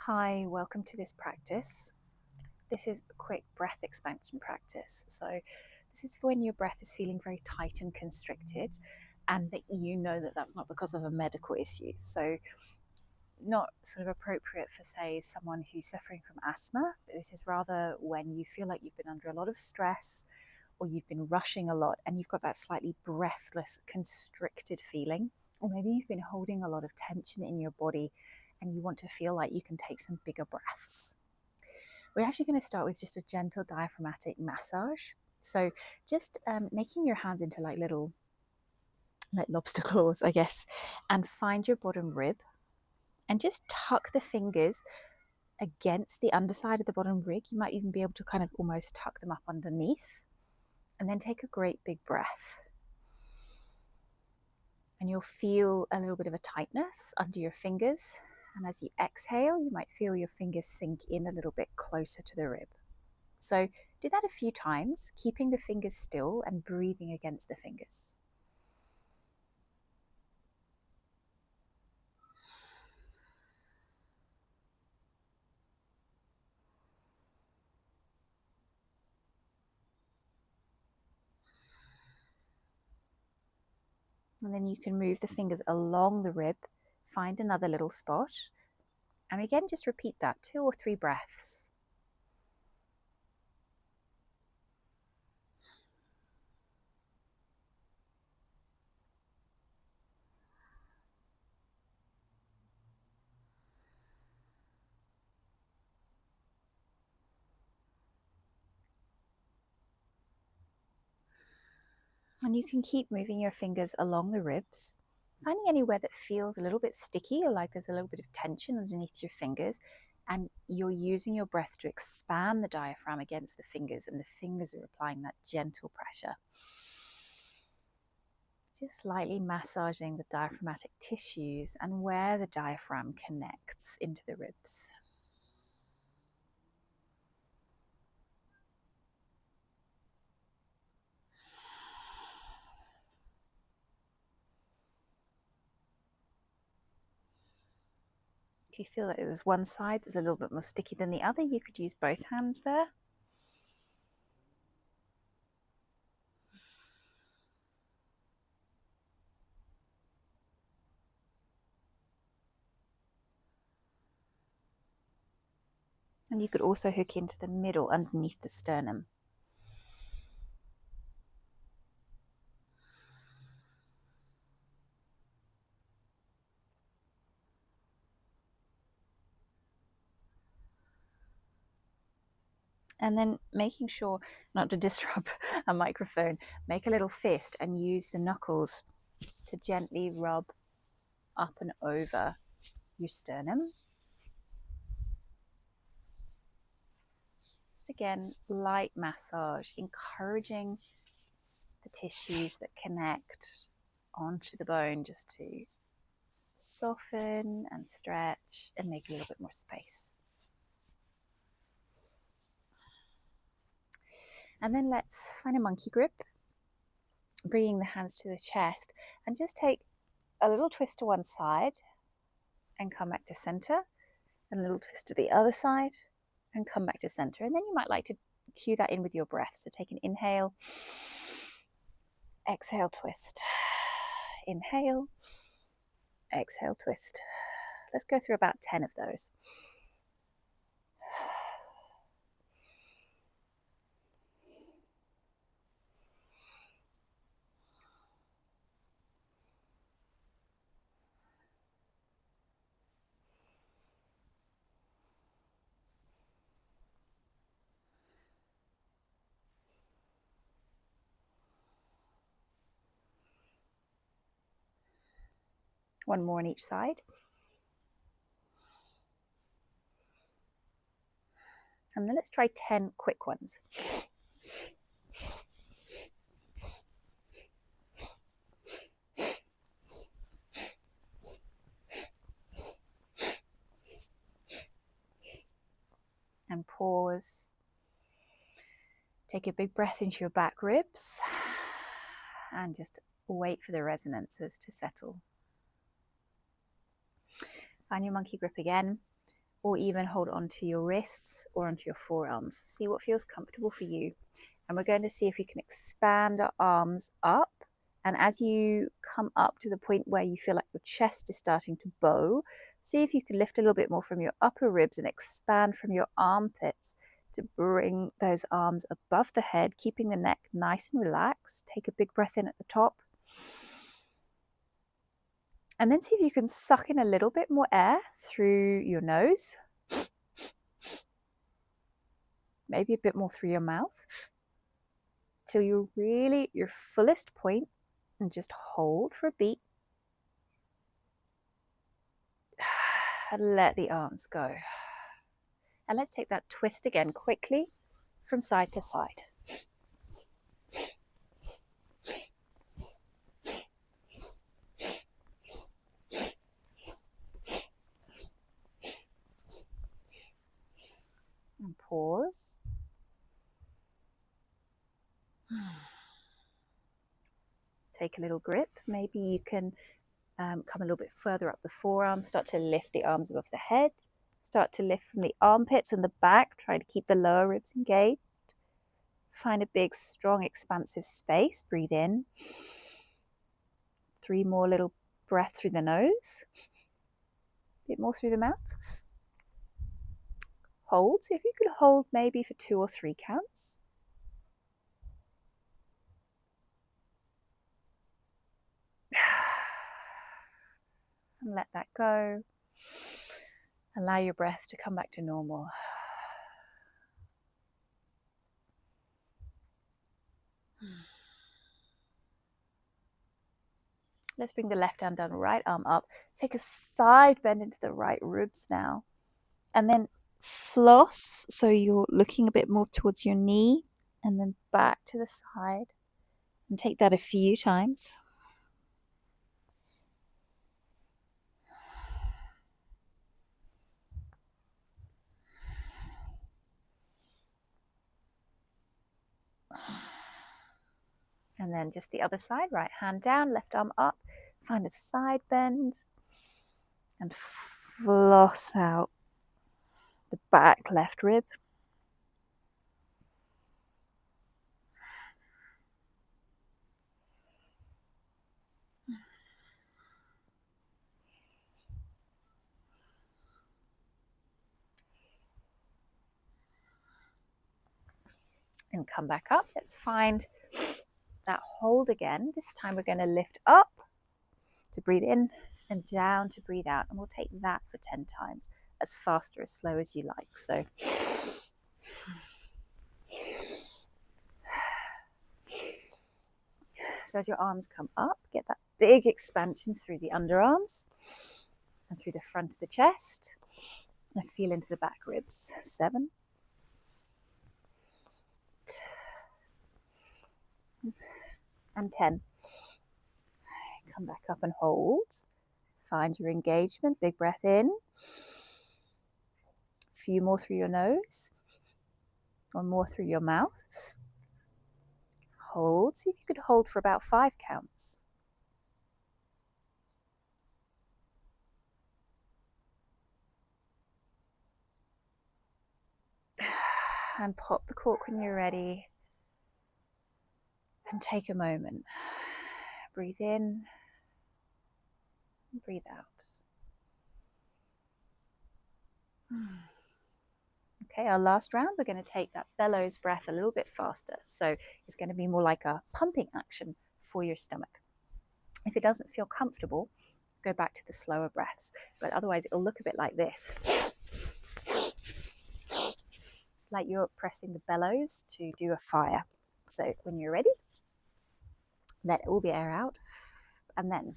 Hi, welcome to this practice. This is a quick breath expansion practice. So this is when your breath is feeling very tight and constricted and that you know that that's not because of a medical issue. So not sort of appropriate for, say, someone who's suffering from asthma. This is rather when you feel like you've been under a lot of stress or you've been rushing a lot and you've got that slightly breathless, constricted feeling. Or maybe you've been holding a lot of tension in your body and you want to feel like you can take some bigger breaths. We're actually going to start with just a gentle diaphragmatic massage. So just making your hands into like little lobster claws, I guess, and find your bottom rib and just tuck the fingers against the underside of the bottom rib. You might even be able to kind of almost tuck them up underneath, and then take a great big breath. And you'll feel a little bit of a tightness under your fingers. And as you exhale, you might feel your fingers sink in a little bit closer to the rib. So do that a few times, keeping the fingers still and breathing against the fingers. And then you can move the fingers along the rib, find another little spot, and again, just repeat that 2 or 3 breaths. And you can keep moving your fingers along the ribs, finding anywhere that feels a little bit sticky or like there's a little bit of tension underneath your fingers. And you're using your breath to expand the diaphragm against the fingers, and the fingers are applying that gentle pressure. Just lightly massaging the diaphragmatic tissues and where the diaphragm connects into the ribs. If you feel that there's one side that's a little bit more sticky than the other, you could use both hands there. And you could also hook into the middle underneath the sternum. And then making sure not to disrupt a microphone, make a little fist and use the knuckles to gently rub up and over your sternum. Just again, light massage, encouraging the tissues that connect onto the bone just to soften and stretch and make a little bit more space. And then let's find a monkey grip, bringing the hands to the chest, and just take a little twist to one side and come back to center, and a little twist to the other side and come back to center. And then you might like to cue that in with your breath. So take an inhale, exhale, twist, inhale, exhale, twist. Let's go through about 10 of those. One more on each side. And then let's try 10 quick ones. And pause. Take a big breath into your back ribs and just wait for the resonances to settle. Find your monkey grip again. or even hold onto your wrists or onto your forearms. See what feels comfortable for you. And we're going to see if we can expand our arms up. And as you come up to the point where you feel like your chest is starting to bow, see if you can lift a little bit more from your upper ribs and expand from your armpits to bring those arms above the head, keeping the neck nice and relaxed. Take a big breath in at the top. And then see if you can suck in a little bit more air through your nose. Maybe a bit more through your mouth. Till you're really at your fullest point, and just hold for a beat. And let the arms go. And let's take that twist again quickly from side to side. And pause. Take a little grip. Maybe you can come a little bit further up the forearms. Start to lift the arms above the head. Start to lift from the armpits and the back. Try to keep the lower ribs engaged. Find a big, strong, expansive space. Breathe in. 3 more little breaths through the nose. A bit more through the mouth. Hold. So if you could hold maybe for 2 or 3 counts. And let that go. Allow your breath to come back to normal. Let's bring the left hand down, right arm up. Take a side bend into the right ribs now. And then floss, so you're looking a bit more towards your knee, and then back to the side. And take that a few times. And then just the other side, right hand down, left arm up. Find a side bend and floss out the back left rib. And come back up. Let's find that hold again. This time we're going to lift up to breathe in and down to breathe out. And we'll take that for 10 times, as fast or as slow as you like. So as your arms come up, get that big expansion through the underarms and through the front of the chest. And feel into the back ribs. 7. And 10. Come back up and hold. Find your engagement. Big breath in. A few more through your nose. 1 more through your mouth. Hold. See if you could hold for about 5 counts. And pop the cork when you're ready. And take a moment. Breathe in. And breathe out. Okay, our last round, we're going to take that bellows breath a little bit faster. So it's going to be more like a pumping action for your stomach. If it doesn't feel comfortable, go back to the slower breaths. But otherwise, it'll look a bit like this. Like you're pressing the bellows to do a fire. So when you're ready, let all the air out. And then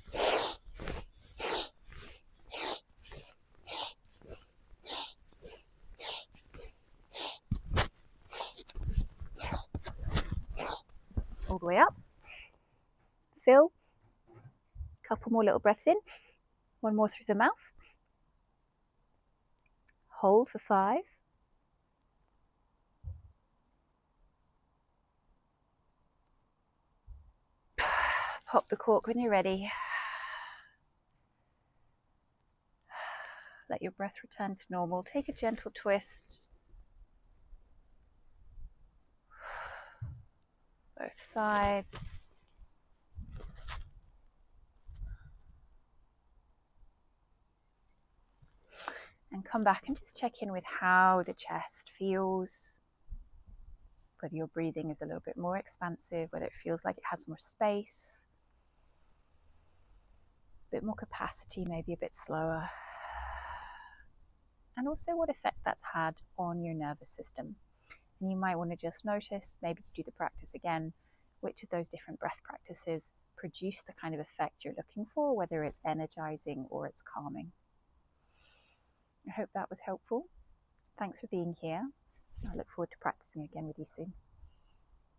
all the way up. Fill. Couple more little breaths in. 1 more through the mouth. Hold for 5. Pop the cork when you're ready. Let your breath return to normal. Take a gentle twist. Both sides. And come back and just check in with how the chest feels. Whether your breathing is a little bit more expansive, whether it feels like it has more space, a bit more capacity, maybe a bit slower. And also what effect that's had on your nervous system. And you might want to just notice, maybe you do the practice again, which of those different breath practices produce the kind of effect you're looking for, whether it's energizing or it's calming. I hope that was helpful. Thanks for being here. I look forward to practicing again with you soon.